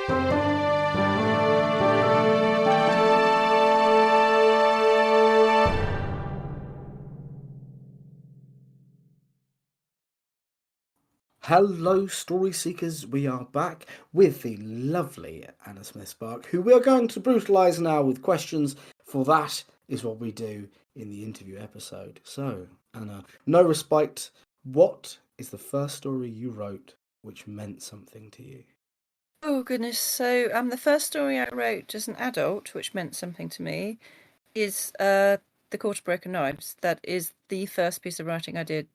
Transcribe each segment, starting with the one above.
Hello, story seekers. We are back with the lovely Anna Smith Spark, who we are going to brutalise now with questions, for that is what we do in the interview episode. So, Anna, no respite. What is the first story you wrote which meant something to you? Oh goodness! So, the first story I wrote as an adult, which meant something to me, is The Court of Broken Knives. That is the first piece of writing I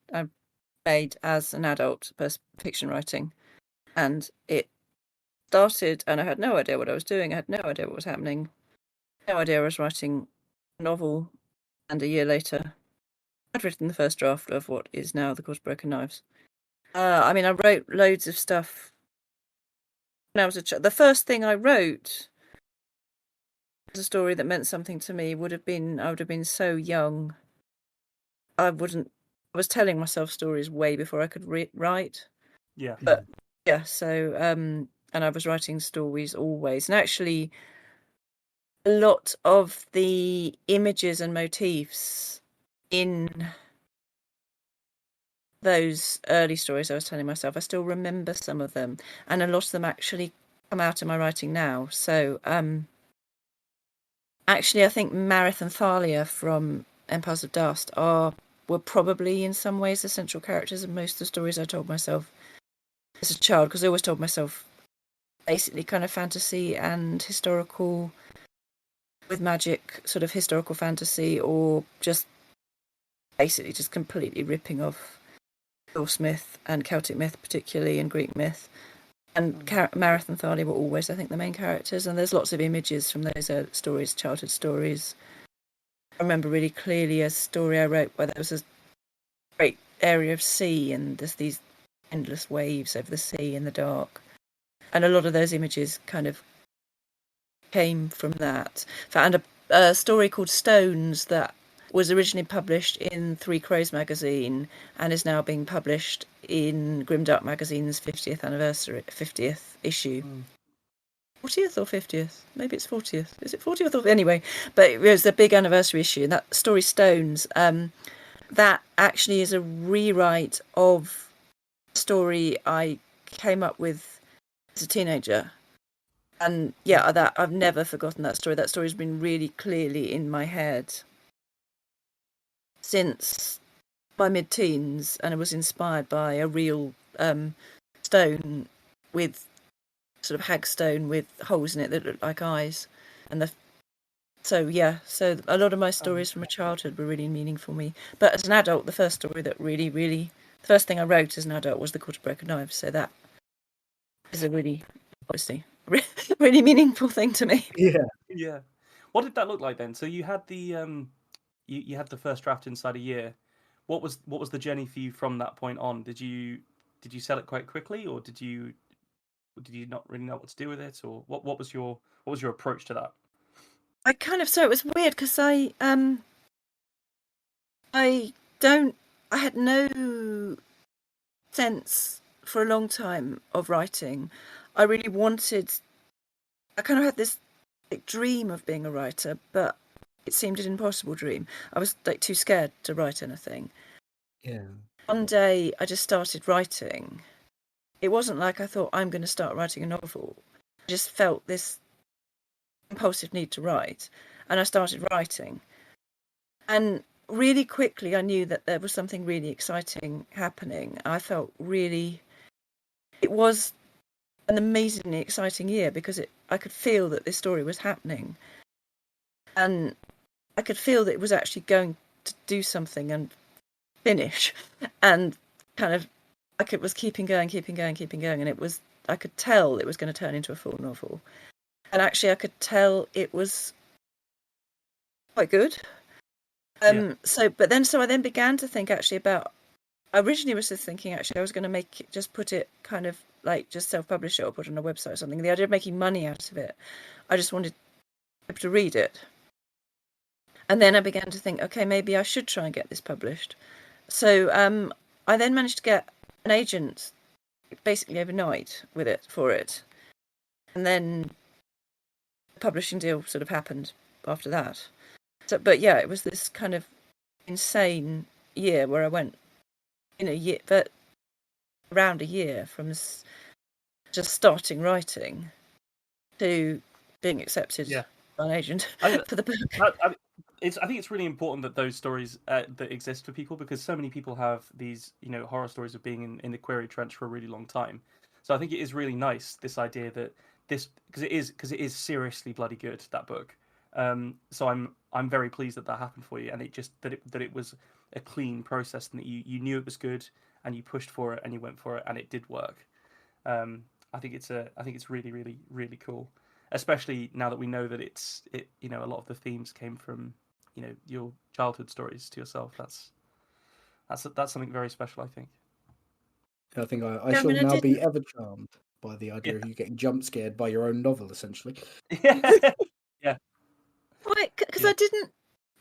made as an adult, fiction writing, and it started, and I had no idea what I was doing. I had no idea what was happening. No idea I was writing a novel, and a year later, I'd written the first draft of what is now The Court of Broken Knives. I mean, I wrote loads of stuff when I was a child. The first thing I wrote a story that meant something to me would have been I would have been so young. I wouldn't. I was telling myself stories way before I could write. Yeah. But yeah, so and I was writing stories always, and actually, a lot of the images and motifs in those early stories I was telling myself, I still remember some of them, and a lot of them actually come out in my writing now. So actually, I think Marith and Thalia from Empires of Dust were probably in some ways the central characters of most of the stories I told myself as a child, because I always told myself basically kind of fantasy and historical with magic, sort of historical fantasy, or just basically just completely ripping off Norse myth and Celtic myth particularly, and Greek myth. And Marith and Thalia were always, I think, the main characters, and there's lots of images from those stories, childhood stories. I remember really clearly a story I wrote where there was a great area of sea, and there's these endless waves over the sea in the dark. And a lot of those images kind of came from that. And a story called Stones that was originally published in Three Crows magazine and is now being published in Grimdark magazine's 50th issue. 40th or 50th? Maybe it's 40th. Is it 40th? Or anyway, but it was the big anniversary issue, and that story Stones, that actually is a rewrite of a story I came up with as a teenager. And yeah, that I've never forgotten that story. That story's been really clearly in my head since my mid-teens, and it was inspired by a real stone with sort of hagstone with holes in it that looked like eyes. And so a lot of my stories from my childhood were really meaningful for me. But as an adult, the first story that really, the first thing I wrote as an adult was The Court of Broken Knives. So that is a really, obviously, really meaningful thing to me. Yeah. What did that look like then? So you had the you had the first draft inside a year. What was the journey for you from that point on? Did you sell it quite quickly, or did you not really know what to do with it, or what was your approach to that? I kind of, so it was weird because I had no sense for a long time of writing. I really wanted, I kind of had this dream of being a writer, but it seemed an impossible dream. I was like too scared to write anything. Yeah. One day I just started writing. It wasn't like I thought I'm going to start writing a novel. I just felt this impulsive need to write, and I started writing. And really quickly I knew that there was something really exciting happening. I felt really, it was an amazingly exciting year because I could feel that this story was happening, and I could feel that it was actually going to do something and finish, and kind of was keeping going, and I could tell it was going to turn into a full novel, and actually I could tell it was quite good. So I then began to think actually about, I originally was just thinking actually I was going to put it kind of like just self-publish it or put it on a website or something. The idea of making money out of it, I just wanted people to read it. And then I began to think, okay, maybe I should try and get this published. So I then managed to get an agent basically overnight for it. and then the publishing deal sort of happened after that. So, but yeah, it was this kind of insane year where I went in a year, but around a year from just starting writing to being accepted Yeah. by an agent I, for the book. I think it's really important that those stories that exist for people, because so many people have these, horror stories of being in the query trench for a really long time. So I think it is really nice, this idea that because it is seriously bloody good, that book. So I'm very pleased that happened for you, and it just that it was a clean process, and that you knew it was good, and you pushed for it, and you went for it, and it did work. I think it's really, really, really cool, especially now that we know that a lot of the themes came from your childhood stories to yourself. That's something very special, I think. I think I Yeah, I shall mean, I now be didn't. ever charmed by the idea of you getting jump scared by your own novel, essentially. Yeah, yeah, Because yeah. I didn't.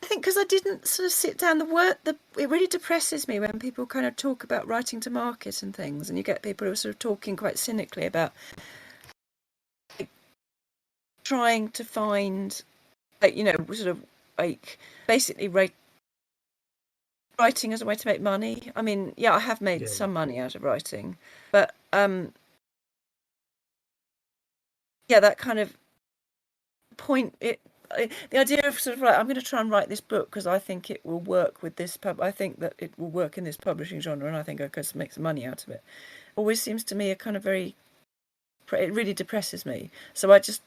I think because I didn't sort of sit down. It really depresses me when people kind of talk about writing to market and things, and you get people who are sort of talking quite cynically about like, trying to find, sort of like basically writing as a way to make money. I mean, yeah, I have made Yeah. some money out of writing, but yeah, that kind of point the idea of sort of like, I'm going to try and write this book because I think it will work with this I think that it will work in this publishing genre, and I think I could make some money out of it, always seems to me a kind of it really depresses me. So I just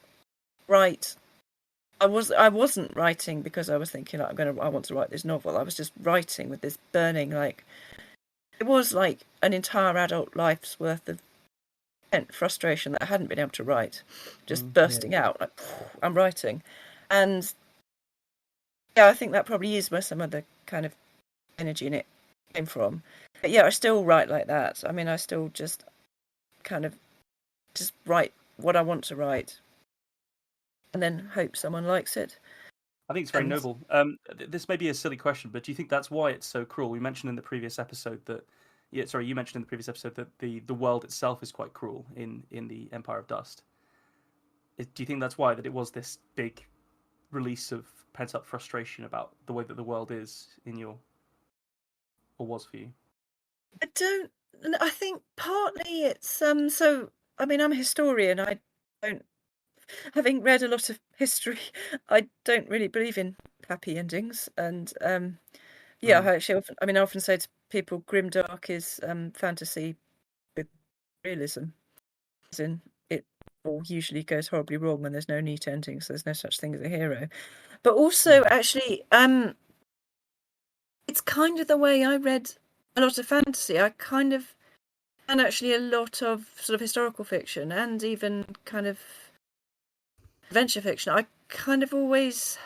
write. I wasn't writing because I was thinking like, I want to write this novel. I was just writing with this burning, like, it was like an entire adult life's worth of frustration that I hadn't been able to write, just bursting out like, I'm writing. And yeah, I think that probably is where some of the kind of energy in it came from. But yeah, I still write like that. I mean, I still just kind of just write what I want to write and then hope someone likes it. I think it's very noble. This may be a silly question, but do you think that's why it's so cruel? We mentioned in the previous episode that, you mentioned in the previous episode that the world itself is quite cruel in the Empire of Dust. Do you think that's why, that it was this big release of pent up frustration about the way that the world is or was for you? I think partly it's so I mean, I'm a historian. I don't Having read a lot of history, I don't really believe in happy endings. And yeah, I actually I often say to people, Grimdark is fantasy with realism. As in, it all usually goes horribly wrong when there's no neat ending, so there's no such thing as a hero. But also, actually, it's kind of the way I read a lot of fantasy. And actually a lot of sort of historical fiction and even kind of adventure fiction. I kind of always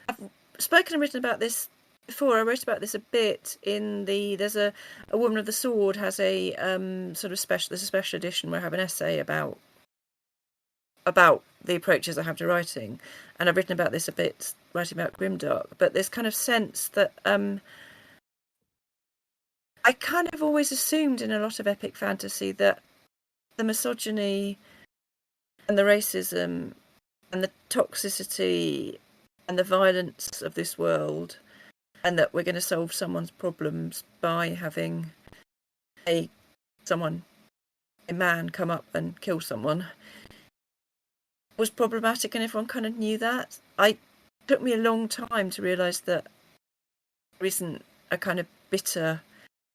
I've spoken and written about this before. I wrote about this a bit in there's a Woman of the Sword has a sort of there's a special edition where I have an essay about the approaches I have to writing, and I've written about this a bit writing about Grimdark. But this kind of sense that I kind of always assumed in a lot of epic fantasy that the misogyny and the racism and the toxicity and the violence of this world, and that we're going to solve someone's problems by having a man come up and kill someone, was problematic, and everyone kind of knew that. It took me a long time to realise that there isn't a kind of bitter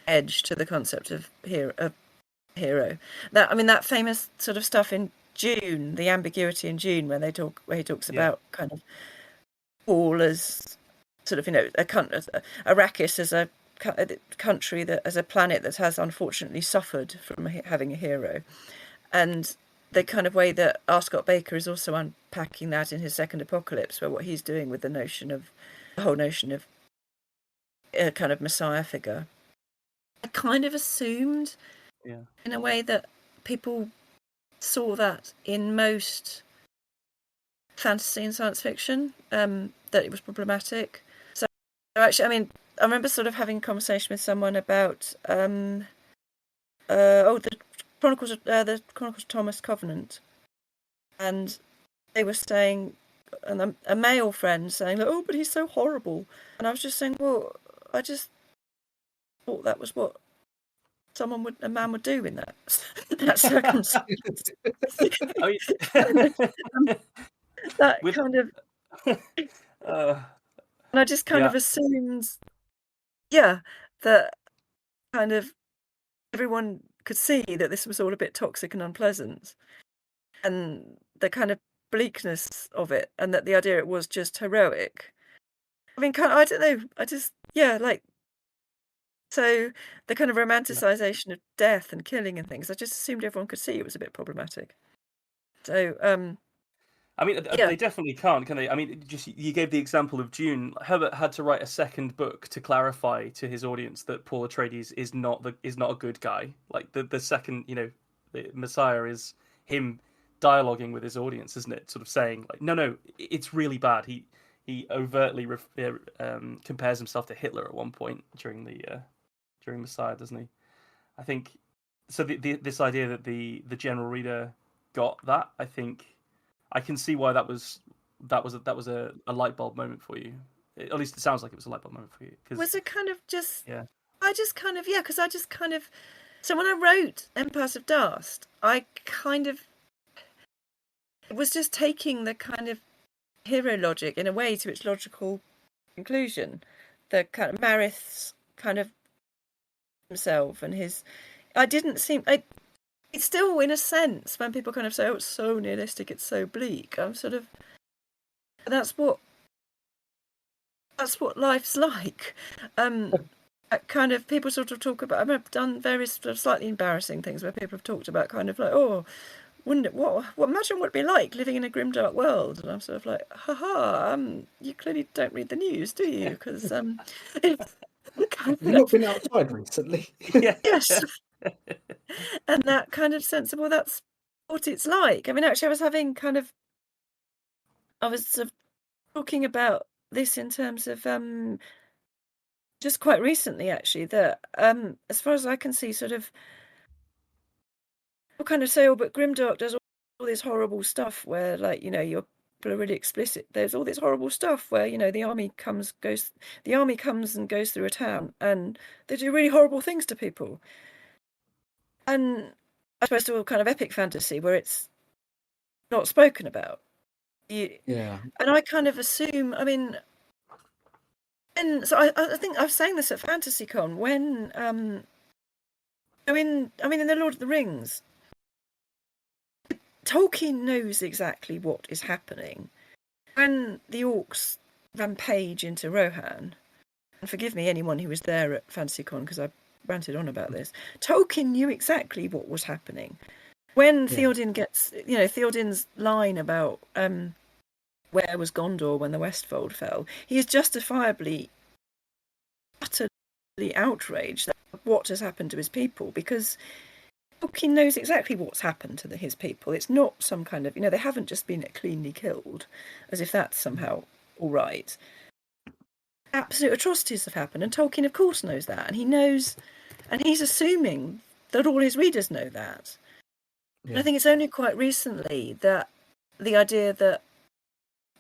edge to the concept of hero. That famous sort of stuff in June, the ambiguity in June, where he talks about kind of Paul as sort of Arrakis as a country that as a planet that has unfortunately suffered from having a hero, and the kind of way that R. Scott Baker is also unpacking that in his second Apocalypse, where what he's doing with the whole notion of a kind of messiah figure. I kind of assumed, in a way, that people saw that in most fantasy and science fiction, that it was problematic. So actually, I remember sort of having a conversation with someone about the Chronicles of Thomas Covenant, and they were saying, and a male friend saying, like, "Oh, but he's so horrible," and I was just saying, well, I just thought that was what a man would do in that circumstance. I mean, That with kind of, uh, and I just kind yeah, of assumed, yeah, that kind of everyone could see that this was all a bit toxic and unpleasant, and the kind of bleakness of it, and that the idea it was just heroic. I mean, I don't know. I just, yeah, like, so the kind of yeah. romanticization of death and killing and things, I just assumed everyone could see it was a bit problematic. So, I mean, yeah, they definitely can't, can they? I mean, just you gave the example of Dune. Herbert had to write a second book to clarify to his audience that Paul Atreides is not a good guy. Like the second, the Messiah is him dialoguing with his audience, isn't it? Sort of saying like, no, it's really bad. He overtly compares himself to Hitler at one point during Messiah, doesn't he? I think so. This idea that the general reader got that, I think I can see why that was a light bulb moment for you. At least it sounds like it was a light bulb moment for you. was it kind of just, Yeah, I just kind of, yeah, because I just kind of, so when I wrote Empires of Dust, I kind of, it was just taking the kind of hero logic in a way to its logical conclusion. The kind of Marith's kind of himself and his, I didn't seem, it's still in a sense when people kind of say, oh, it's so nihilistic, it's so bleak, I'm sort of, that's what life's like. Kind of people sort of talk about, I've done various sort of slightly embarrassing things where people have talked about kind of like, oh, wouldn't it, what imagine what it'd be like living in a grimdark world, and I'm sort of like, haha, you clearly don't read the news, do you? Because it's kind Have you not been outside recently? yeah, yes, and that kind of sense of, well, that's what it's like. I mean, actually, I was sort of talking about this in terms of just quite recently, actually, that as far as I can see, sort of, people kind of say, oh, but Grimdark does all this horrible stuff where, like, you're people are really explicit. There's all this horrible stuff where, the army comes and goes through a town and they do really horrible things to people. And I suppose to all kind of epic fantasy where it's not spoken about. Yeah. And I kind of assume, I mean, and so I think I was saying this at FantasyCon when in The Lord of the Rings, Tolkien knows exactly what is happening when the orcs rampage into Rohan. And forgive me, anyone who was there at FantasyCon, because I ranted on about this. Tolkien knew exactly what was happening when Theoden gets, Theoden's line about where was Gondor when the Westfold fell. He is justifiably utterly outraged at what has happened to his people, because Tolkien knows exactly what's happened to his people. It's not some kind of, they haven't just been cleanly killed, as if that's somehow all right. Absolute atrocities have happened, and Tolkien, of course, knows that, and he knows, and he's assuming that all his readers know that. Yeah. And I think it's only quite recently that the idea that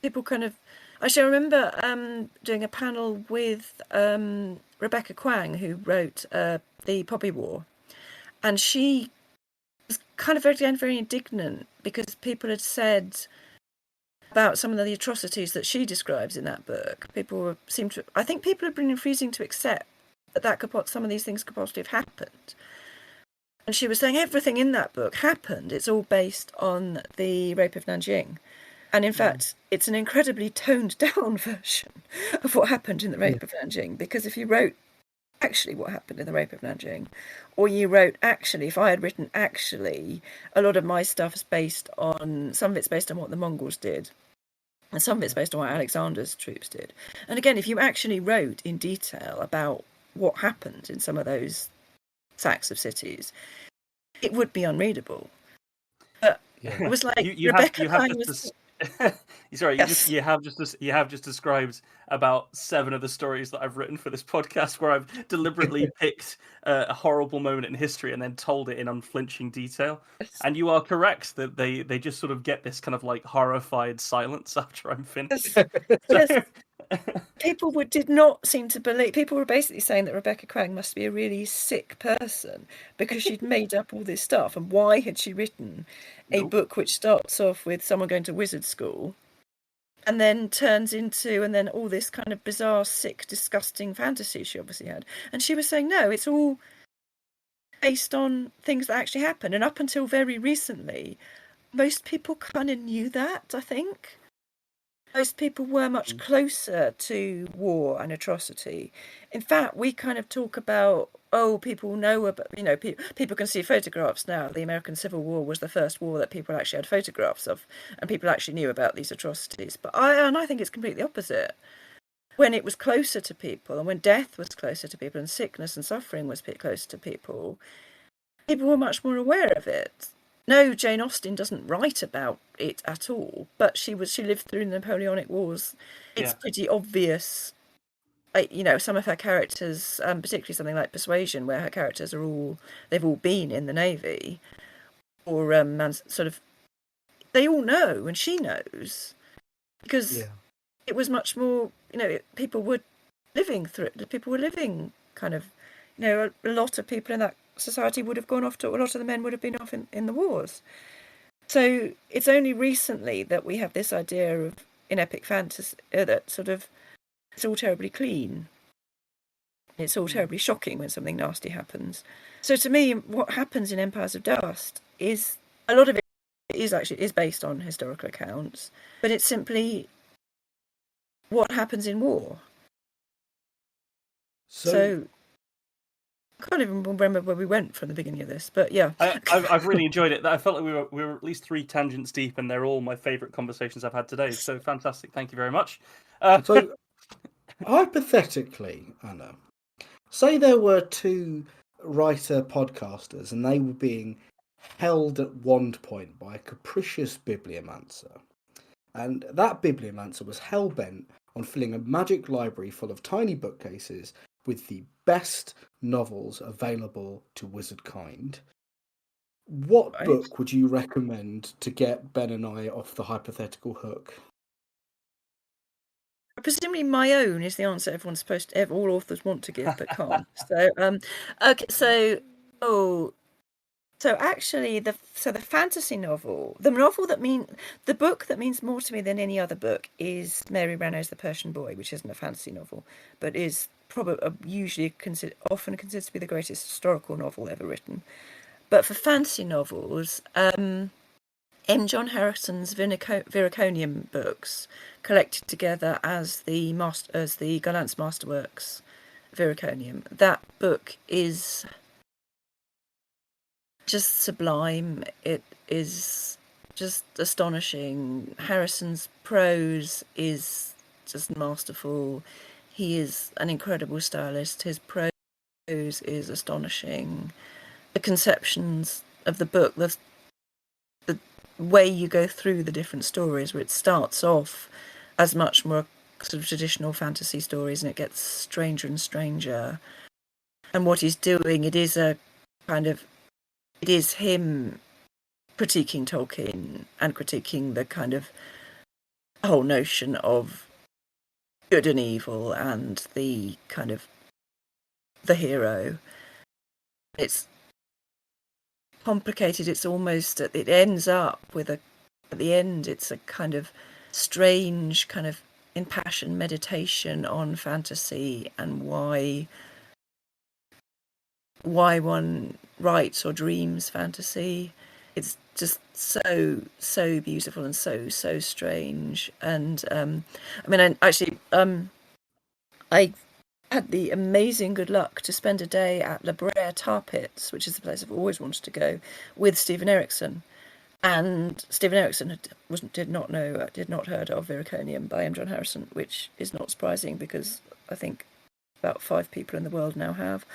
people kind of, actually, I remember doing a panel with Rebecca Kwang, who wrote The Poppy War, and she was kind of very indignant because people had said about some of the atrocities that she describes in that book. I think people have been refusing to accept that some of these things could possibly have happened. And she was saying everything in that book happened. It's all based on the rape of Nanjing. And in fact, it's an incredibly toned down version of what happened in the rape of Nanjing. Because if you wrote actually what happened in the rape of Nanjing, or you wrote actually, if I had written actually, a lot of my stuff is some of it's based on what the Mongols did, and some of it's based on what Alexander's troops did. And again, if you actually wrote in detail about what happened in some of those sacks of cities, it would be unreadable. But it was like Rebecca Sorry, Yes. you have just described about 7 of the stories that I've written for this podcast, where I've deliberately picked a horrible moment in history and then told it in unflinching detail. And you are correct that they just sort of get this kind of like horrified silence after I'm finished. Yes. So... People did not seem to believe. People were basically saying that Rebecca Cragg must be a really sick person because she'd made up all this stuff. And why had she written a Nope. book which starts off with someone going to wizard school and then turns into, and then all this kind of bizarre, sick, disgusting fantasy she obviously had. And she was saying, no, it's all based on things that actually happened. And up until very recently, most people kind of knew that, I think. Most people were much closer to war and atrocity. In fact, we kind of talk about, people know about, people can see photographs now. The American Civil War was the first war that people actually had photographs of, and people actually knew about these atrocities. But I think it's completely opposite. When it was closer to people, and when death was closer to people, and sickness and suffering was closer to people, people were much more aware of it. No, Jane Austen doesn't write about it at all, but she lived through the Napoleonic Wars. It's pretty obvious. Some of her characters, particularly something like Persuasion, where her characters they've all been in the Navy, or sort of, they all know, and she knows, because it was much more, people were living through it. People were living kind of, a lot of people in that society would have gone off to, a lot of the men would have been off in the wars. So it's only recently that we have this idea of, in epic fantasy, that sort of, it's all terribly clean. It's all terribly shocking when something nasty happens. So to me, what happens in Empires of Dust is, a lot of it is based on historical accounts, but it's simply what happens in war. So I can't even remember where we went from the beginning of this, but yeah. I've really enjoyed it. I felt like we were at least 3 tangents deep, and they're all my favourite conversations I've had today. So fantastic! Thank you very much. So, hypothetically, Anna, say there were 2 writer podcasters, and they were being held at one point by a capricious bibliomancer, and that bibliomancer was hell bent on filling a magic library full of tiny bookcases with the best novels available to wizard kind. What book would you recommend to get Ben and I off the hypothetical hook? Presumably my own is the answer everyone's supposed to, all authors want to give but can't. So actually the fantasy novel, the book that means more to me than any other book is Mary Renault's The Persian Boy, which isn't a fantasy novel, but is probably often considered to be the greatest historical novel ever written. But for fantasy novels, M. John Harrison's Viraconium books, collected together as the Gallant's Masterworks Viraconium. That book is just sublime. It is just astonishing. Harrison's prose is just masterful. He is an incredible stylist. His prose is astonishing. The conceptions of the book, the way you go through the different stories, where it starts off as much more sort of traditional fantasy stories and it gets stranger and stranger. And what he's doing, it is him critiquing Tolkien and critiquing the kind of whole notion of good and evil and the kind of the hero. It's complicated. It's almost, it ends up with at the end, it's a kind of strange kind of impassioned meditation on fantasy and why one writes or dreams fantasy. It's just so beautiful and so strange. And I had the amazing good luck to spend a day at La Brea Tar Pits, which is the place I've always wanted to go, with Stephen Erickson. And Stephen Erickson did not heard of Viraconium by M. John Harrison, which is not surprising because I think about 5 people in the world now have.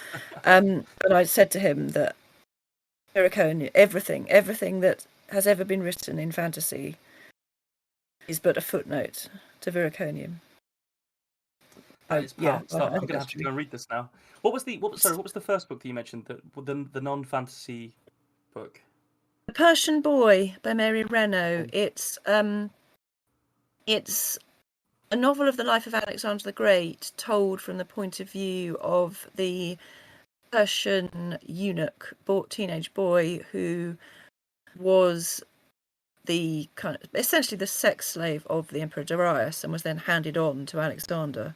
But I said to him that Viraconium, everything that has ever been written in fantasy is but a footnote to Viraconium. That is powerful stuff. I I'm think gonna that's have to true. go and read this now. What was the first book that you mentioned? The non-fantasy book. The Persian Boy by Mary Renault. It's a novel of the life of Alexander the Great, told from the point of view of the Persian eunuch, teenage boy who was the essentially the sex slave of the Emperor Darius, and was then handed on to Alexander.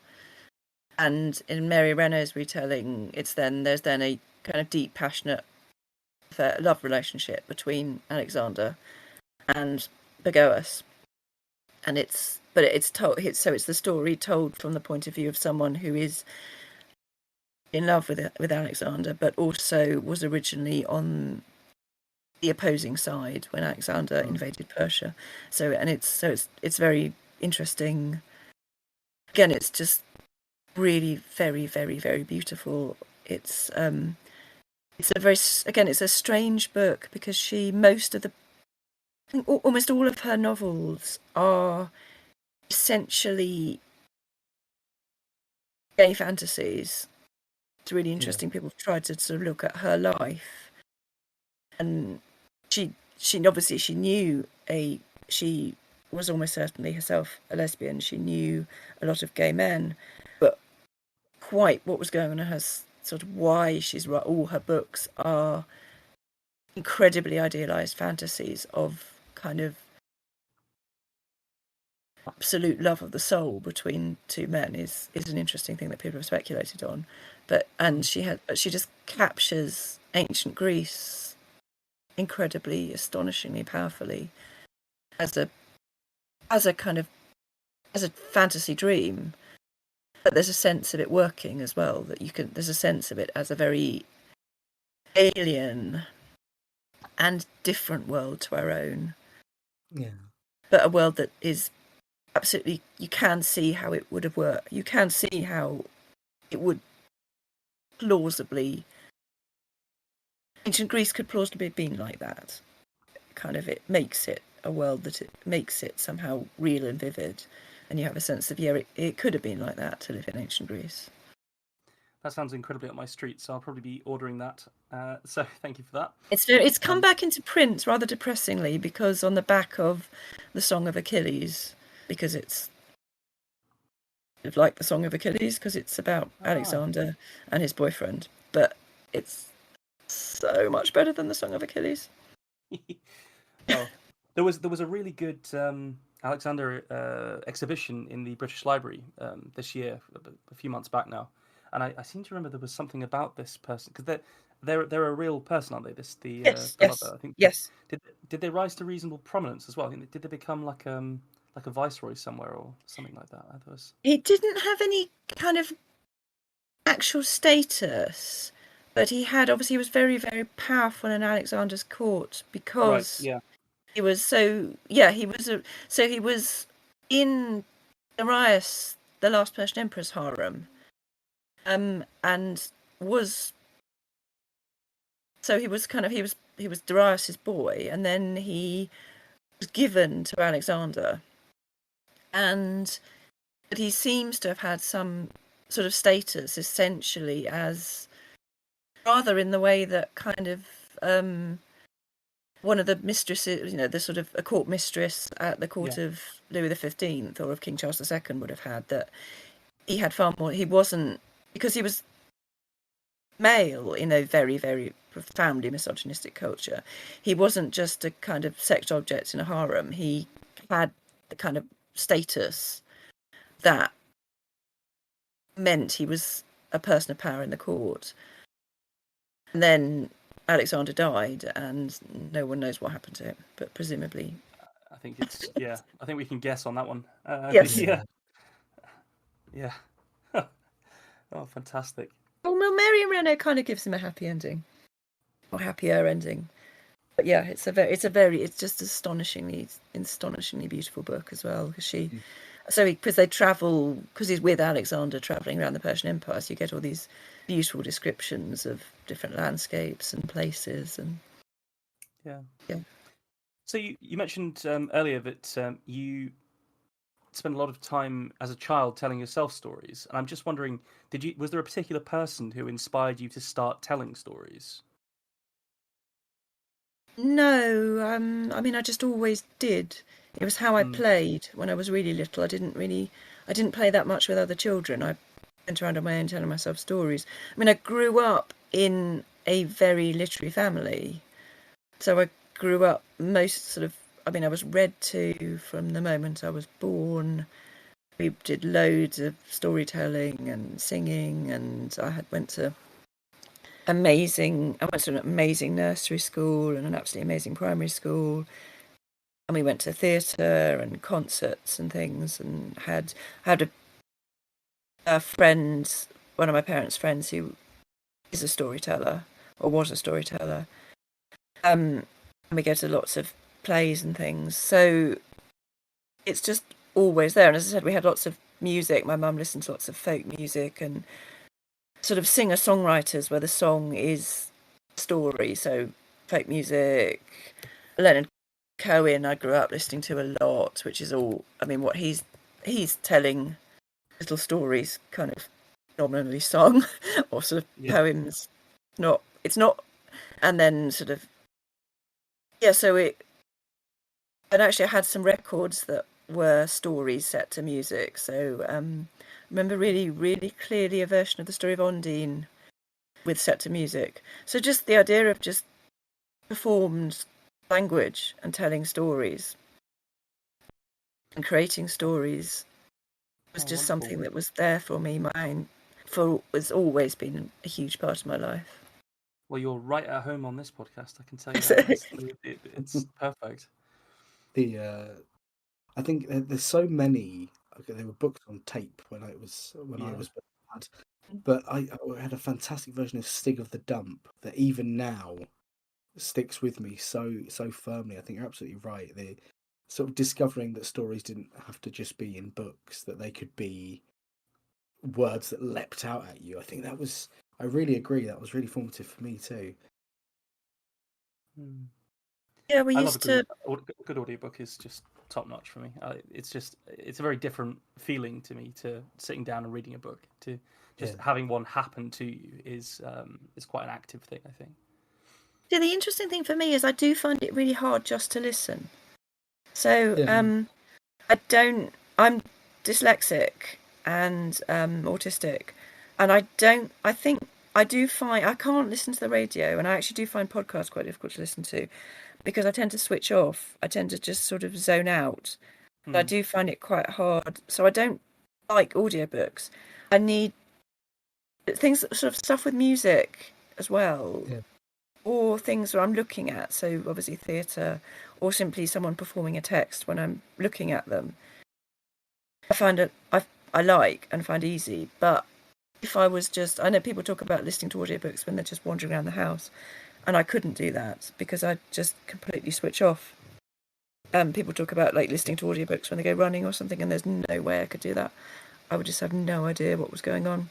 And in Mary Renault's retelling, there's then a kind of deep, passionate love relationship between Alexander and Bagoas, and it's the story told from the point of view of someone who is in love with Alexander, but also was originally on the opposing side when Alexander invaded Persia. It's very interesting. Again, it's just really very, very, very beautiful. It's a strange book because almost all of her novels are essentially gay fantasies. It's really interesting. People have tried to sort of look at her life, and she was almost certainly herself a lesbian. She knew a lot of gay men, but quite what was going on in her, sort of why all her books are incredibly idealized fantasies of kind of absolute love of the soul between two men is an interesting thing that people have speculated on. She just captures ancient Greece incredibly, astonishingly powerfully as a fantasy dream. But there's a sense of it working as well, there's a sense of it as a very alien and different world to our own. Yeah. But a world that is absolutely, you can see how it would have worked. You can see how it would ancient Greece could plausibly have been like that. Kind of, it makes it a world that it makes it somehow real and vivid. And you have a sense of, it could have been like that to live in ancient Greece. That sounds incredibly up my street, so I'll probably be ordering that. So thank you for that. It's come back into print rather depressingly, because on the back of the Song of Achilles, because it's like the Song of Achilles, because it's about Alexander and his boyfriend, but it's so much better than the Song of Achilles. Well, there was a really good Alexander exhibition in the British Library this year, a few months back now, and I seem to remember there was something about this person, because they're a real person, aren't they? Yes. Mother, I think. Yes. Did they rise to reasonable prominence as well? Did they become like a viceroy somewhere or something like that? He didn't have any kind of actual status, but he was very, very powerful in Alexander's court, because he was he was in Darius, the last Persian emperor's harem, and was Darius's boy, and then he was given to Alexander, but he seems to have had some sort of status, essentially, as rather in the way that kind of one of the mistresses, the sort of a court mistress at the court of Louis XV or of King Charles II would have had. That he had far more. He wasn't, because he was male in a very, very profoundly misogynistic culture. He wasn't just a kind of sex object in a harem. He had the kind of status that meant he was a person of power in the court. And then Alexander died, and no one knows what happened to him, but presumably... I think it's... yeah, I think we can guess on that one. Yes. Yeah. Oh, fantastic. Well, Mary Renault kind of gives him a happy ending. Or happier ending. But yeah, it's just astonishingly beautiful book as well, because they travel, because he's with Alexander traveling around the Persian Empire, so you get all these beautiful descriptions of different landscapes and places, and yeah. So you mentioned earlier that you spend a lot of time as a child telling yourself stories, and I'm just wondering, was there a particular person who inspired you to start telling stories? No, I mean, I just always did. It was how I Mm. played when I was really little. I didn't play that much with other children. I went around on my own telling myself stories. I mean, I grew up in a very literary family. So I grew up I was read to from the moment I was born. We did loads of storytelling and singing, and I went to an amazing nursery school and an absolutely amazing primary school. And we went to theatre and concerts and things, and had a friend, one of my parents' friends, who is a storyteller or was a storyteller. And we go to lots of plays and things. So it's just always there. And as I said, we had lots of music. My mum listened to lots of folk music and sort of singer-songwriters where the song is story. So folk music, Leonard Cohen I grew up listening to a lot, which is all, I mean, what he's telling little stories, kind of nominally song or sort of poems. It's not, and then sort of, and actually I had some records that were stories set to music. So I remember really, really clearly a version of the story of Ondine with set to music. So just the idea of just performed language and telling stories and creating stories was just something that was there for me. It's always been a huge part of my life. Well, you're right at home on this podcast, I can tell you that. It's perfect. I think there's so many. Okay, there were books on tape when I was bad, but I had a fantastic version of Stig of the Dump that even now sticks with me so firmly. I think you're absolutely right. The sort of discovering that stories didn't have to just be in books; that they could be words that leapt out at you. I really agree. That was really formative for me too. Yeah, we I used love to. a good audiobook is just top notch for me. It's a very different feeling to me to sitting down and reading a book. To just having one happen to you is quite an active thing, I think. Yeah, the interesting thing for me is I do find it really hard just to listen. So I'm dyslexic and autistic, and I can't listen to the radio, and I actually do find podcasts quite difficult to listen to because I tend to switch off. I tend to just sort of zone out. I do find it quite hard. So I don't like audiobooks. I need things, sort of stuff with music as well. Yeah. Or things where I'm looking at, so obviously theatre, or simply someone performing a text when I'm looking at them. I like and find easy, but if I was just, I know people talk about listening to audiobooks when they're just wandering around the house, and I couldn't do that because I just completely switch off. People talk about like listening to audiobooks when they go running or something, and there's no way I could do that. I would just have no idea what was going on.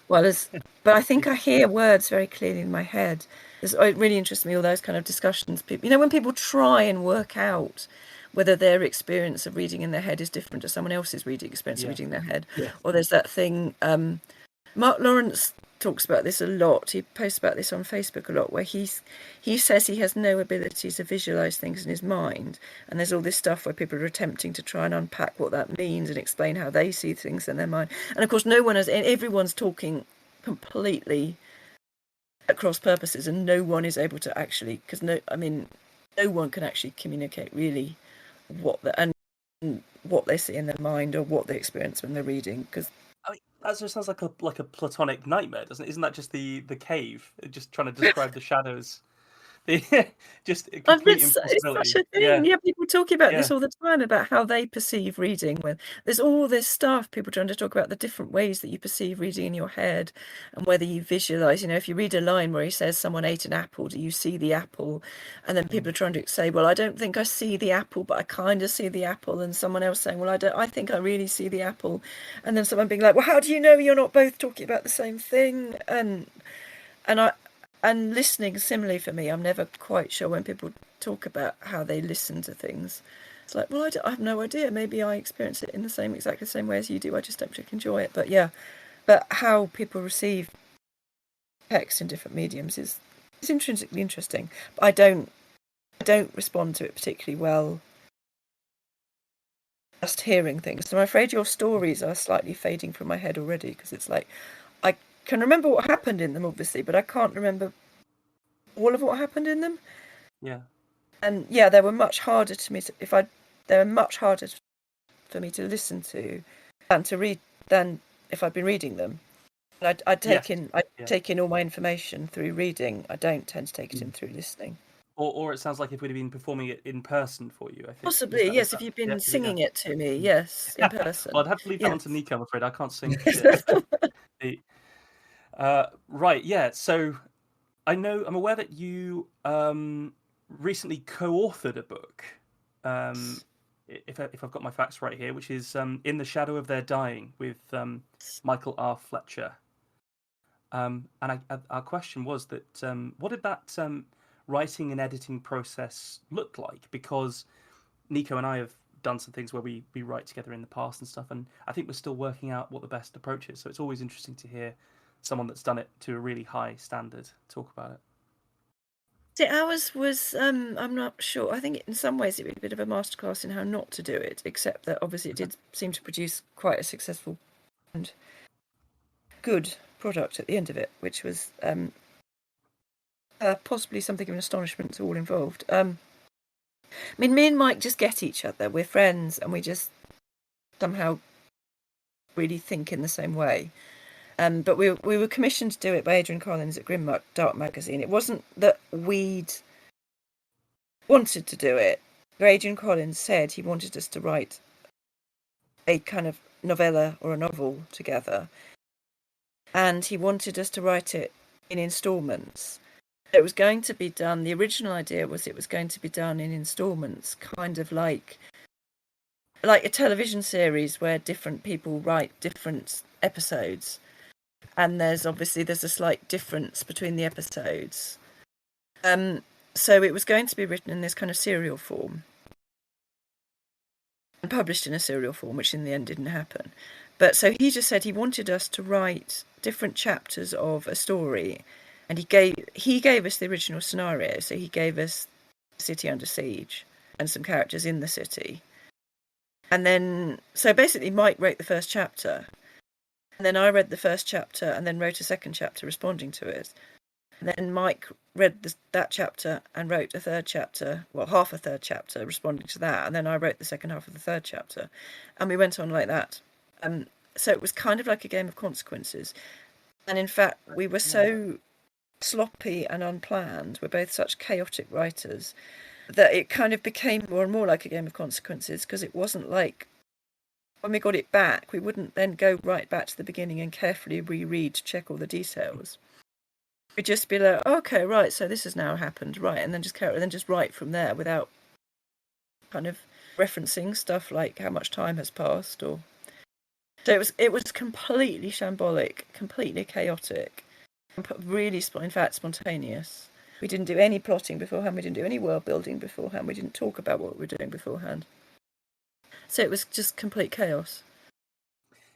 But I think I hear words very clearly in my head. It really interests me, all those kind of discussions. When people try and work out whether their experience of reading in their head is different to someone else's experience of reading in their head. Yeah. Or there's that thing, Mark Lawrence talks about this a lot. He posts about this on Facebook a lot, where he says he has no ability to visualize things in his mind, and there's all this stuff where people are attempting to try and unpack what that means and explain how they see things in their mind. And of course, everyone's talking completely at cross purposes, and no one is able to actually, because no one can actually communicate really what they see in their mind or what they experience when they're reading, because I mean, that just sounds like a platonic nightmare, doesn't it? Isn't that just the cave, just trying to describe the shadows? Just a complete impossibility. It's such a thing. Yeah, people talking about this all the time, about how they perceive reading. When there's all this stuff, people trying to talk about the different ways that you perceive reading in your head, and whether you visualize. If you read a line where he says someone ate an apple, do you see the apple? And then people are trying to say, well, I don't think I see the apple, but I kind of see the apple. And someone else saying, well, I think I really see the apple. And then someone being like, well, how do you know you're not both talking about the same thing? And listening, similarly for me, I'm never quite sure when people talk about how they listen to things. It's like, well, I have no idea. Maybe I experience it in exactly the same way as you do. I just don't particularly enjoy it. But how people receive text in different mediums is intrinsically interesting. But I don't respond to it particularly well just hearing things. So I'm afraid your stories are slightly fading from my head already, because it's like I can remember what happened in them, obviously, but I can't remember all of what happened in them. Yeah. And yeah, they were much harder to me they were much harder for me to listen to and to read than if I'd been reading them. And I'd take in all my information through reading. I don't tend to take it in through listening. Or it sounds like if we'd have been performing it in person for you, I think. Possibly, yes. If you've been singing it to me, yes, in person. Well, I'd have to leave that one to Nico, I'm afraid. I can't sing for shit. Right, yeah. So I'm aware that you recently co-authored a book. If I've got my facts right here, which is In the Shadow of Their Dying with Michael R. Fletcher. And our question was that what did that writing and editing process look like? Because Nico and I have done some things where we write together in the past and stuff, and I think we're still working out what the best approach is. So it's always interesting to hear someone that's done it to a really high standard talk about it. See, ours was, I'm not sure. I think in some ways it was a bit of a masterclass in how not to do it, except that obviously it did seem to produce quite a successful and good product at the end of it, which was possibly something of an astonishment to all involved. I mean, me and Mike just get each other. We're friends, and we just somehow really think in the same way. But we were commissioned to do it by Adrian Collins at Grimdark magazine. It wasn't that we'd wanted to do it. Adrian Collins said he wanted us to write a kind of novella or a novel together, and he wanted us to write it in installments. It was going to be done, the original idea was it was going to be done in installments, kind of like a television series where different people write different episodes, and there's a slight difference between the episodes. So it was going to be written in this kind of serial form and published in a serial form, which in the end didn't happen. But so he just said he wanted us to write different chapters of a story, and he gave us the original scenario. So he gave us City Under Siege and some characters in the city. And then, so basically Mike wrote the first chapter, and then I read the first chapter and then wrote a second chapter responding to it. And then Mike read that chapter and wrote a third chapter, well, half a third chapter responding to that. And then I wrote the second half of the third chapter. And we went on like that. So it was kind of like a game of consequences. And in fact, we were so sloppy and unplanned. We're both such chaotic writers that it kind of became more and more like a game of consequences, because it wasn't like when we got it back, we wouldn't then go right back to the beginning and carefully reread to check all the details. We'd just be like, okay, right, so this has now happened, right, and then just write from there without kind of referencing stuff like how much time has passed, or so it was completely shambolic, completely chaotic, really, in fact, spontaneous. We didn't do any plotting beforehand. We didn't do any world building beforehand. We didn't talk about what we were doing beforehand. So it was just complete chaos.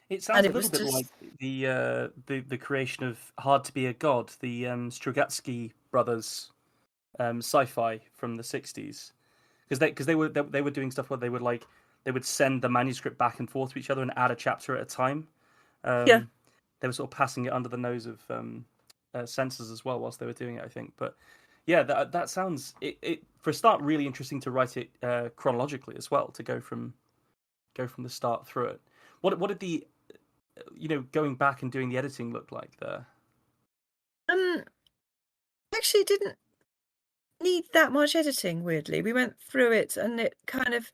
It sounds a little bit like the creation of Hard to Be a God, the Strugatsky brothers sci-fi from the 60s, because they were doing stuff where they would send the manuscript back and forth to each other and add a chapter at a time. They were sort of passing it under the nose of censors as well whilst they were doing it, I think. But yeah, that sounds it for a start really interesting to write it chronologically as well, to go from the start through it. What did the going back and doing the editing look like there? Actually didn't need that much editing, weirdly. We went through it, and it kind of,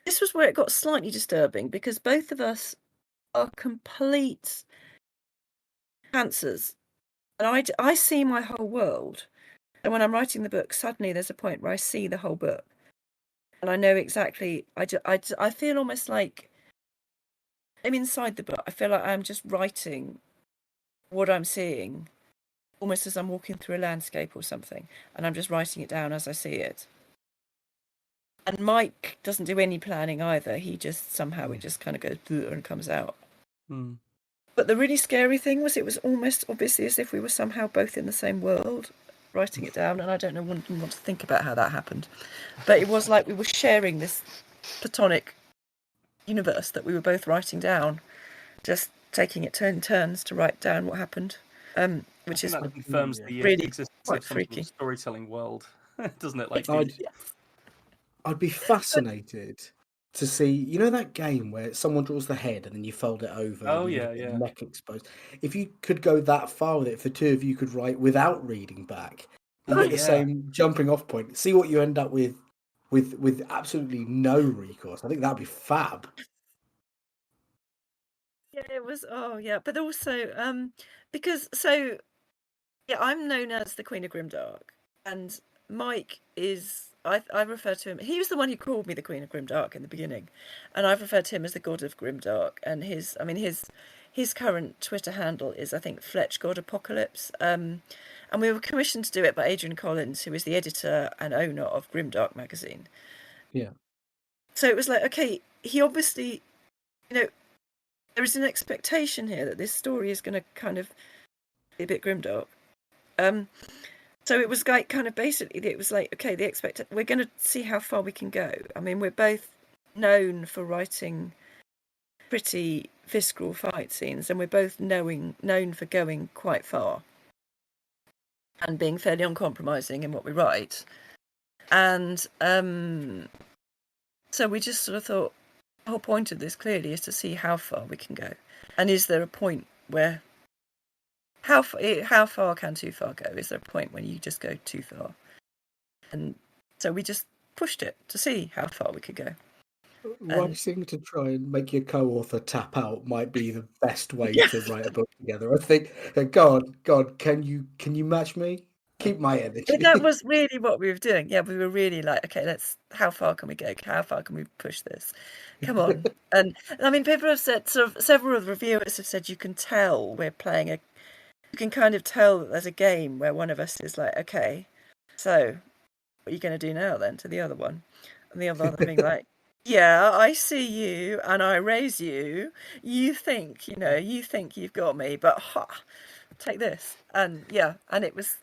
this was where it got slightly disturbing, because both of us are complete cancers, and I see my whole world, and when I'm writing the book, suddenly there's a point where I see the whole book, and I know exactly. I feel almost like I'm inside the book. I feel like I'm just writing what I'm seeing, almost as I'm walking through a landscape or something, and I'm just writing it down as I see it. And Mike doesn't do any planning either. He just somehow it just kind of goes and comes out. Mm. But the really scary thing was it was almost obviously as if we were somehow both in the same world, writing it down. And I don't know, wouldn't want to think about how that happened. But it was like we were sharing this platonic universe that we were both writing down, just taking it turns to write down what happened, which is that confirms the really existence quite of some freaky. sort of storytelling world, doesn't it? Like I'd be fascinated to see, you know, that game where someone draws the head and then you fold it over Oh, and you yeah, have the yeah. neck exposed. If you could go that far with it, if the two of you could write without reading back and Oh, get the yeah. same jumping off point, see what you end up with absolutely no recourse. I think that'd be fab. Yeah, it was. Oh, yeah, but also because I'm known as the Queen of Grimdark, and Mike is. I refer to him. He was the one who called me the Queen of Grimdark in the beginning, and I've referred to him as the God of Grimdark. And his current Twitter handle is, I think, Fletch God Apocalypse. And we were commissioned to do it by Adrian Collins, who is the editor and owner of Grimdark magazine. Yeah. So it was like, okay, he obviously, there is an expectation here that this story is going to kind of be a bit grimdark. So it was like kind of basically it was like, okay, we're going to see how far we can go. I mean, we're both known for writing pretty visceral fight scenes, and we're both known for going quite far and being fairly uncompromising in what we write. And so we just sort of thought the whole point of this clearly is to see how far we can go, and is there a point where how far can too far go? Is there a point when you just go too far? And so we just pushed it to see how far we could go. Writing to try and make your co-author tap out might be the best way to write a book together. I think, God, can you match me? Keep my energy. That was really what we were doing. Yeah, we were really like, okay, how far can we go? How far can we push this? Come on. And I mean, people have said, sort of, several of the reviewers have said you can tell we're playing you can kind of tell that there's a game where one of us is like, okay, so what are you going to do now then to the other one? And the other being like, yeah, I see you and I raise you. You think you've got me, but take this. And yeah, and it was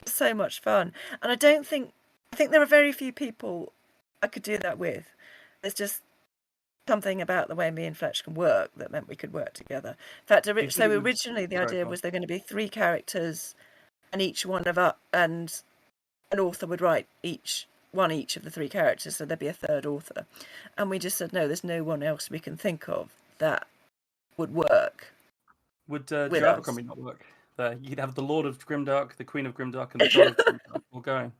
so much fun. And I think there are very few people I could do that with. There's just something about the way me and Fletch can work that meant we could work together. In fact, so originally the idea was there were going to be 3 characters, and each one of us and an author would write each of the 3 characters, so there'd be a third author. And we just said, no, there's no one else we can think of that would work. Would Joe Abercrombie not work? You'd have the Lord of Grimdark, the Queen of Grimdark, and the God of Grimdark all going.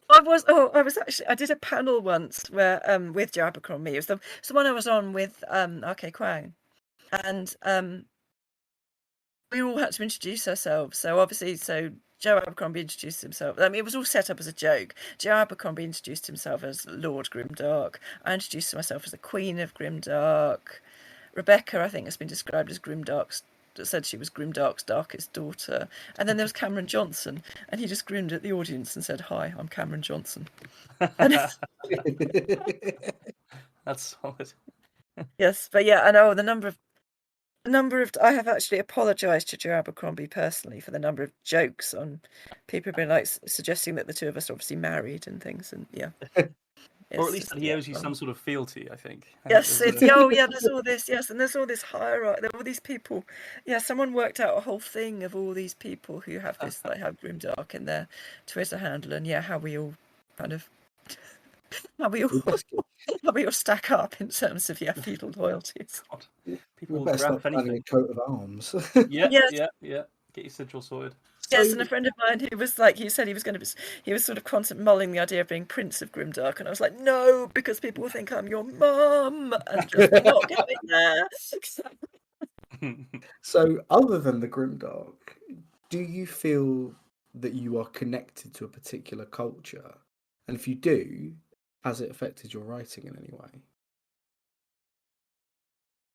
I did a panel once where with Joe Abercrombie. It was the one I was on with RK Kwang, and we all had to introduce ourselves. So obviously, Joe Abercrombie introduced himself. I mean, it was all set up as a joke. Joe Abercrombie introduced himself as Lord Grimdark. I introduced myself as the Queen of Grimdark. Rebecca, I think, has been described as said she was Grimdark's darkest daughter. And then there was Cameron Johnson, and he just grinned at the audience and said, "Hi, I'm Cameron Johnson." That's solid. Yes, but yeah, I know the number of I have actually apologised to Joe Abercrombie personally for the number of jokes on people have been like suggesting that the two of us are obviously married and things, and yeah. Or at least that he owes you some sort of fealty, I think. Yes, there's all this, yes, and there's all this hierarchy. There are all these people. Yeah, someone worked out a whole thing of all these people who have this, like, have Grimdark in their Twitter handle, and yeah, how we all kind of how we all stack up in terms of feudal loyalties. God. We People better grab start planning anything. a coat of arms. Yeah. Get your sigil sorted. Yes, and a friend of mine who was like, he said he was sort of constantly mulling the idea of being Prince of Grimdark, and I was like, no, because people will think I'm your mum, and just not going there. So, other than the Grimdark, do you feel that you are connected to a particular culture? And if you do, has it affected your writing in any way?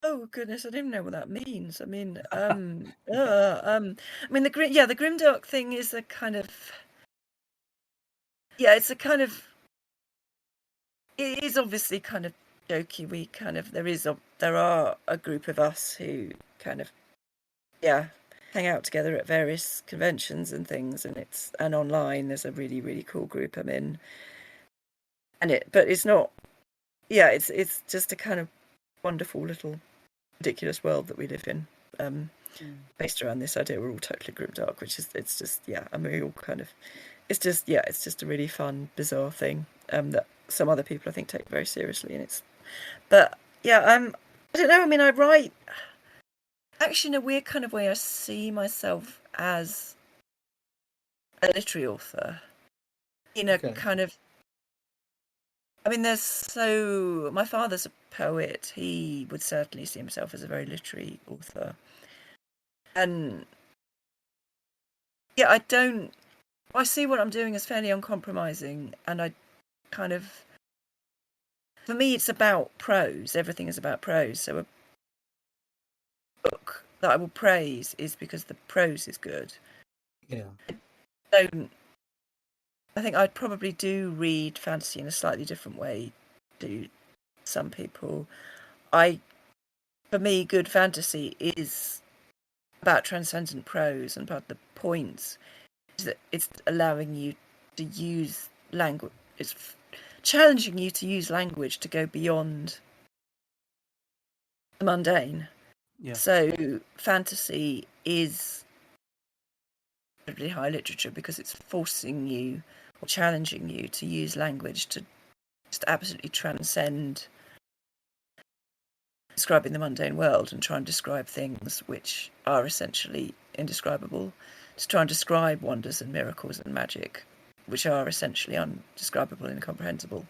Oh goodness, I don't even know what that means. I mean, I mean the Grimdark thing is a kind of it's a kind of it is obviously kind of jokey. There are a group of us who kind of hang out together at various conventions and things, and online there's a really, really cool group I'm in. But it's not. Yeah, it's just a kind of wonderful little ridiculous world that we live in, based around this idea we're all totally grimdark, which is we all kind of it's just a really fun, bizarre thing that some other people I think take very seriously, I don't know. I mean, I write actually in a weird kind of way. I see myself as a literary author in a kind of. I mean, my father's a poet. He would certainly see himself as a very literary author. And I see what I'm doing as fairly uncompromising. And I kind of, for me, it's about prose. Everything is about prose. So a book that I will praise is because the prose is good. Yeah. I think I probably do read fantasy in a slightly different way to some people. For me, good fantasy is about transcendent prose, and part of the point is that it's allowing you to use language. It's challenging you to use language to go beyond the mundane. Yeah. So fantasy is incredibly high literature because it's forcing you or challenging you to use language to just absolutely transcend describing the mundane world and try and describe things which are essentially indescribable, to try and describe wonders and miracles and magic which are essentially undescribable and incomprehensible.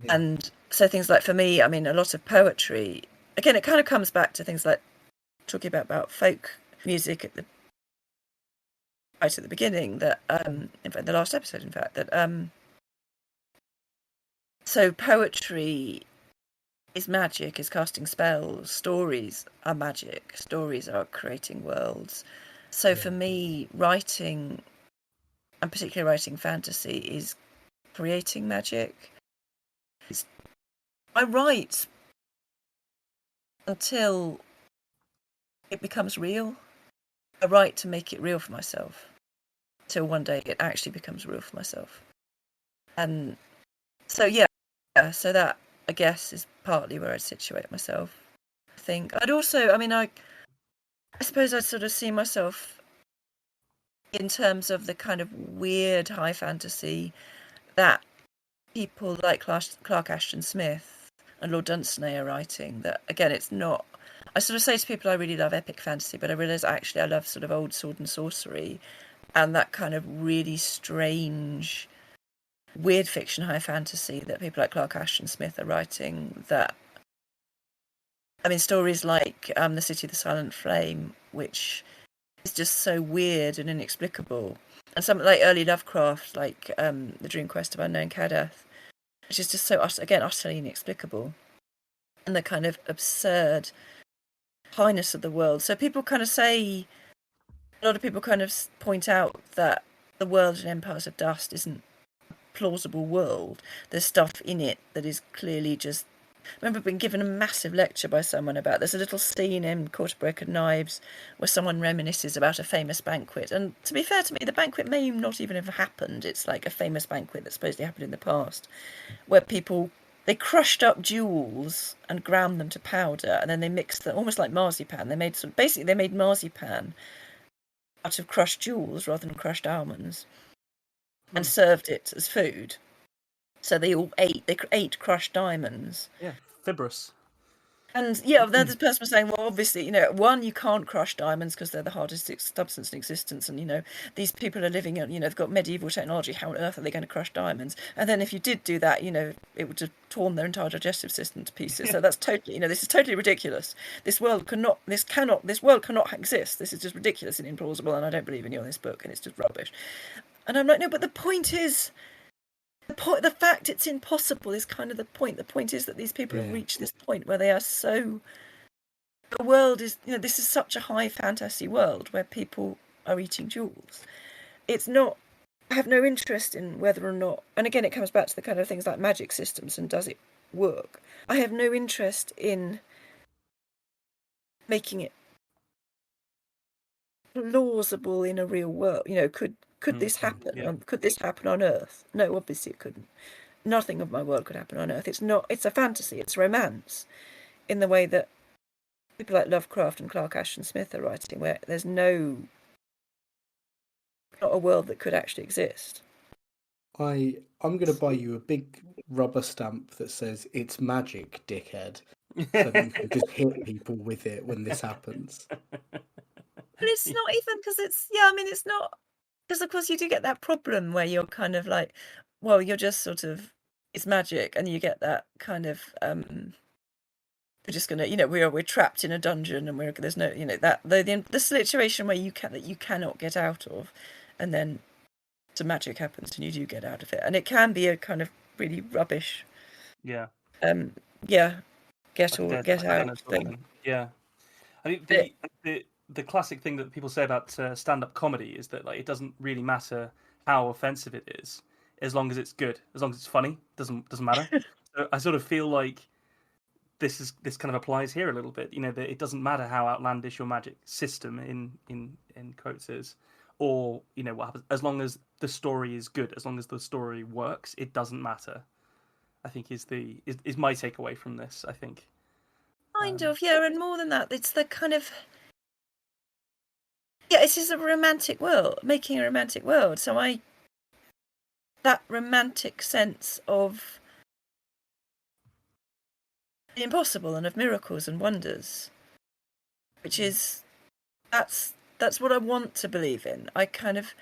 Yeah. And so things like, for me, I mean, a lot of poetry, again, it kind of comes back to things like talking about folk music right at the beginning, that in fact the last episode, so poetry is magic, is casting spells. Stories are magic. Stories are creating worlds. So for me, writing, and particularly writing fantasy, is creating magic. I write until it becomes real. I write to make it real for myself, till one day it actually becomes real for myself. And so so that, I guess, is partly where I situate myself. I think I'd also, I mean, I suppose I'd sort of see myself in terms of the kind of weird high fantasy that people like Clark Ashton Smith and Lord Dunsany are writing. That, again, it's not. I sort of say to people I really love epic fantasy, but I realise actually I love sort of old sword and sorcery and that kind of really strange, weird fiction high fantasy that people like Clark Ashton Smith are writing. That, I mean, stories like The City of the Silent Flame, which is just so weird and inexplicable, and something like early Lovecraft, like The Dream Quest of Unknown Kadath, which is just so, again, utterly inexplicable, and the kind of absurd highness of the world. So people kind of say, a lot of people kind of point out that the world in Empires of Dust isn't a plausible world. There's stuff in it that is clearly just. I remember being given a massive lecture by someone about. There's a little scene in Court of Broken Knives where someone reminisces about a famous banquet. And to be fair to me, the banquet may not even have happened. It's like a famous banquet that supposedly happened in the past, where they crushed up jewels and ground them to powder, and then they mixed them almost like marzipan. They made marzipan out of crushed jewels rather than crushed almonds, and served it as food. So they all ate crushed diamonds. Yeah, fibrous. And then this person was saying, well, obviously, one, you can't crush diamonds because they're the hardest substance in existence, and these people are living in, they've got medieval technology. How on earth are they going to crush diamonds? And then if you did do that, it would have torn their entire digestive system to pieces. So that's totally, this is totally ridiculous. This world cannot exist. This is just ridiculous and implausible, and I don't believe in you on this book, and it's just rubbish. And I'm like, no, but the point is. The fact it's impossible is kind of the point. The point is that these people have reached this point where they are so. The world is, this is such a high fantasy world where people are eating jewels. It's not I have no interest in whether or not, and again, it comes back to the kind of things like magic systems and does it work. I have no interest in making it plausible in a real world. Could this happen? Yeah. Could this happen on Earth? No, obviously it couldn't. Nothing of my world could happen on Earth. It's not. It's a fantasy. It's romance, in the way that people like Lovecraft and Clark Ashton Smith are writing, where there's not a world that could actually exist. I'm going to buy you a big rubber stamp that says "It's magic, dickhead," so that you can just hit people with it when this happens. But it's not even because it's not, because of course you do get that problem where you're kind of like, well, you're just sort of, it's magic, and you get that kind of we're just gonna, we're trapped in a dungeon, and there's no, that the situation where you cannot get out of, and then some magic happens and you do get out of it, and it can be a kind of really rubbish, Yeah. Get Like out thing. Yeah. I mean, the classic thing that people say about stand-up comedy is that like it doesn't really matter how offensive it is, as long as it's good, as long as it's funny, doesn't matter. So I sort of feel like this kind of applies here a little bit. That it doesn't matter how outlandish your magic system in quotes is, or what happens, as long as the story is good, as long as the story works, it doesn't matter. I think is my takeaway from this. I think. Kind of, yeah, and more than that, it's the kind of, it is a romantic world, making a romantic world. So that romantic sense of the impossible and of miracles and wonders, which is, that's what I want to believe in. I kind of,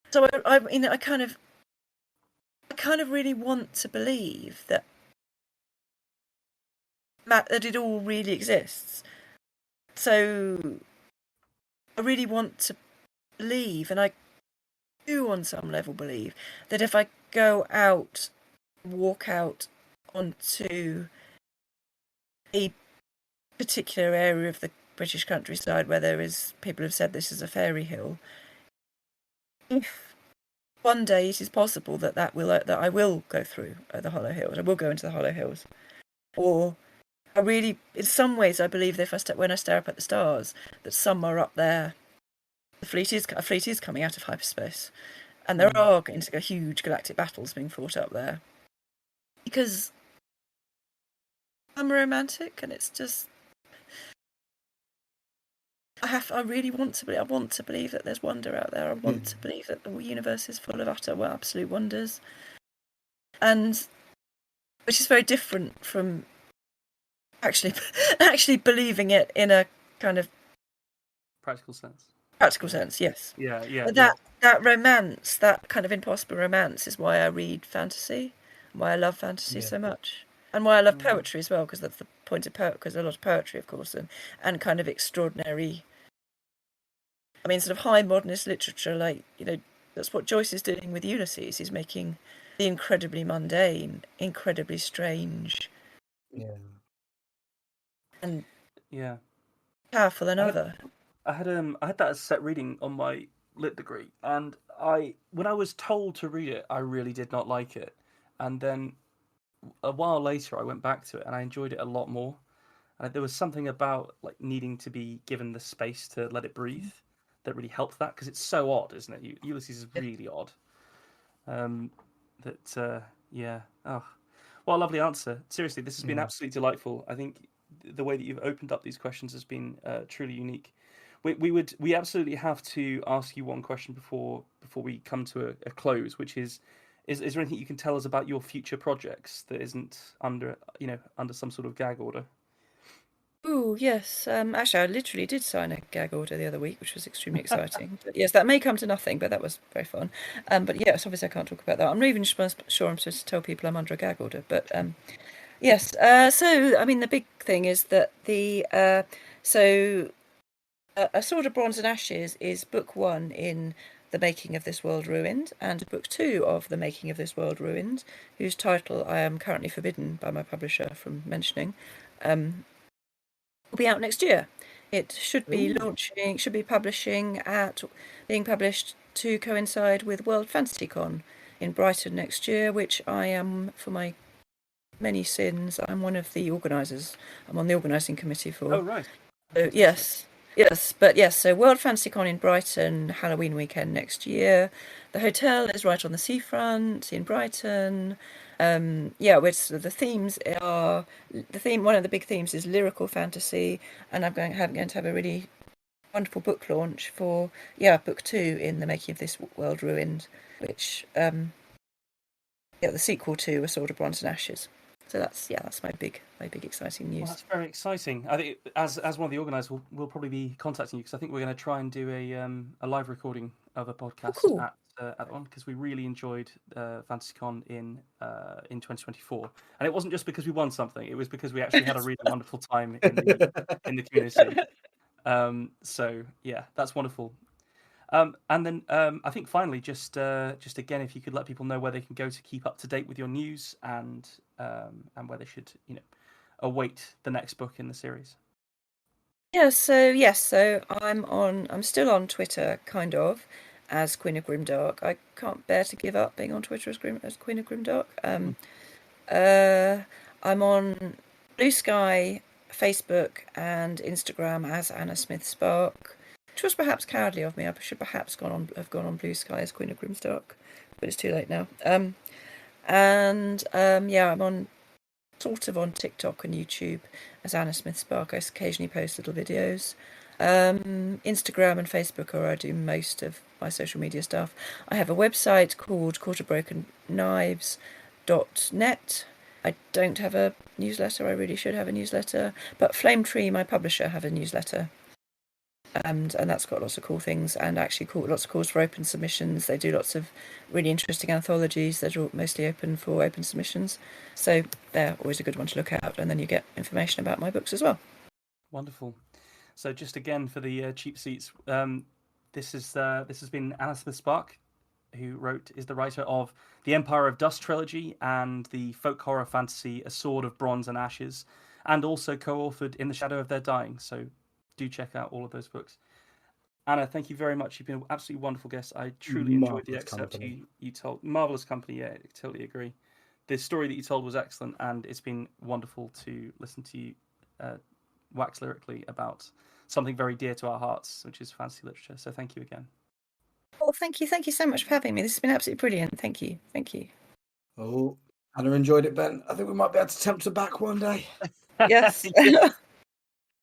so I kind of really want to believe that it all really exists. So I really want to believe, and I do on some level believe, that if I walk out onto a particular area of the British countryside where people have said this is a fairy hill, if one day it is possible that I will go through the Hollow Hills, I will go into the Hollow Hills, or I really, in some ways, I believe that when I stare up at the stars, that somewhere up there, a fleet is coming out of hyperspace, and there are going to go huge galactic battles being fought up there. Because I'm a romantic, and it's just, I really want to believe. I want to believe that there's wonder out there. I want to believe that the universe is full of absolute wonders, and which is very different from actually believing it in a kind of practical sense. Yes. Yeah. But that romance, that kind of impossible romance, is why I read fantasy, why I love fantasy so much, and why I love poetry as well, because that's the point of poetry. Because a lot of poetry, of course, and kind of extraordinary. I mean, sort of high modernist literature, like that's what Joyce is doing with Ulysses. He's making the incredibly mundane, incredibly strange. Yeah. And powerful than other. I had that as set reading on my lit degree, and when I was told to read it, I really did not like it, and then a while later I went back to it and I enjoyed it a lot more. And there was something about like needing to be given the space to let it breathe that really helped that, because it's so odd, isn't it? Ulysses is really odd. Oh, what a lovely answer. Seriously, this has been absolutely delightful. I think the way that you've opened up these questions has been truly unique. We absolutely have to ask you one question before we come to a close, which is there anything you can tell us about your future projects that isn't under some sort of gag order? Oh yes, actually, I literally did sign a gag order the other week, which was extremely exciting. But yes, that may come to nothing, but that was very fun. But yes, obviously I can't talk about that. I'm not even sure I'm supposed to tell people I'm under a gag order. But yes, so I mean, the big thing is that A Sword of Bronze and Ashes is book 1 in The Making of This World Ruined, and book 2 of The Making of This World Ruined, whose title I am currently forbidden by my publisher from mentioning, will be out next year It should be being published to coincide with World Fantasy Con in Brighton next year, which I am, for my many sins, I'm one of the organisers. I'm on the organising committee for. Oh, right. So, yes. So World Fantasy Con in Brighton, Halloween weekend next year. The hotel is right on the seafront in Brighton. Which the themes are one of the big themes is lyrical fantasy, and I'm going to have a really wonderful book launch for book 2 in the making of this world ruined, which the sequel to A Sword of Bronze and Ashes. So that's my big exciting news. Well, that's very exciting. I think as one of the organisers, we'll probably be contacting you because I think we're going to try and do a live recording of a podcast cool. at one, because we really enjoyed FantasyCon in 2024, and it wasn't just because we won something; it was because we actually had a really wonderful time in the community. So yeah, that's wonderful. And then I think finally, just again, if you could let people know where they can go to keep up to date with your news and where they should, await the next book in the series. Yeah, so I'm still on Twitter, kind of, as Queen of Grimdark. I can't bear to give up being on Twitter as Queen of Grimdark. I'm on Blue Sky, Facebook, and Instagram as Anna Smith Spark, which was perhaps cowardly of me. I should perhaps have gone on Blue Sky as Queen of Grimdark, but it's too late now. I'm on sort of on TikTok and YouTube as Anna Smith Spark. I occasionally post little videos. Instagram and Facebook are where I do most of my social media stuff. I have a website called quarterbrokenknives.net. I don't have a newsletter. I really should have a newsletter. But Flame Tree, my publisher, have a newsletter. And that's got lots of cool things, and actually lots of calls for open submissions. They do lots of really interesting anthologies that are mostly open for open submissions. So they're always a good one to look at, and then you get information about my books as well. Wonderful. So just again for the cheap seats, this has been Anna Smith Spark, who is the writer of the Empire of Dust trilogy and the folk horror fantasy A Sword of Bronze and Ashes, and also co-authored In the Shadow of Their Dying. So do check out all of those books. Anna, thank you very much. You've been an absolutely wonderful guest. I truly enjoyed the excerpts you told. Marvelous company, yeah, I totally agree. The story that you told was excellent, and it's been wonderful to listen to you wax lyrically about something very dear to our hearts, which is fantasy literature. So thank you again. Oh, thank you so much for having me. This has been absolutely brilliant. Thank you. Oh, Anna enjoyed it, Ben. I think we might be able to tempt her back one day. Yes.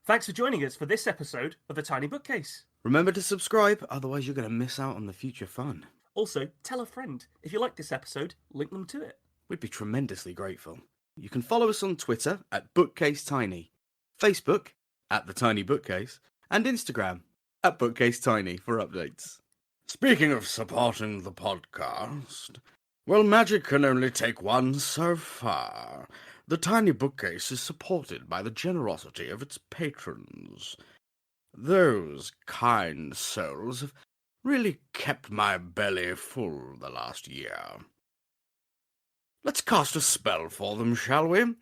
Thanks for joining us for this episode of The Tiny Bookcase. Remember to subscribe, otherwise you're going to miss out on the future fun. Also, tell a friend. If you like this episode, link them to it. We'd be tremendously grateful. You can follow us on Twitter at BookcaseTiny, Facebook at The Tiny Bookcase, and Instagram at BookcaseTiny for updates. Speaking of supporting the podcast, well, magic can only take one so far. The Tiny Bookcase is supported by the generosity of its patrons. Those kind souls have really kept my belly full the last year. Let's cast a spell for them, shall we?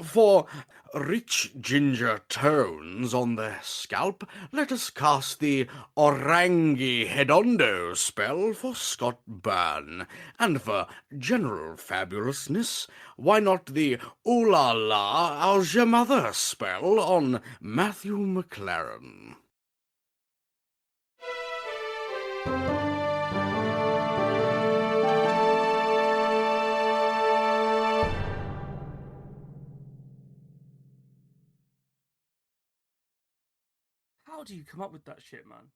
For rich ginger tones on their scalp, let us cast the Orangi Hedondo spell for Scott Byrne. And for general fabulousness, why not the Ooh La La, How's Your Mother spell on Matthew McLaren? How do you come up with that shit, man?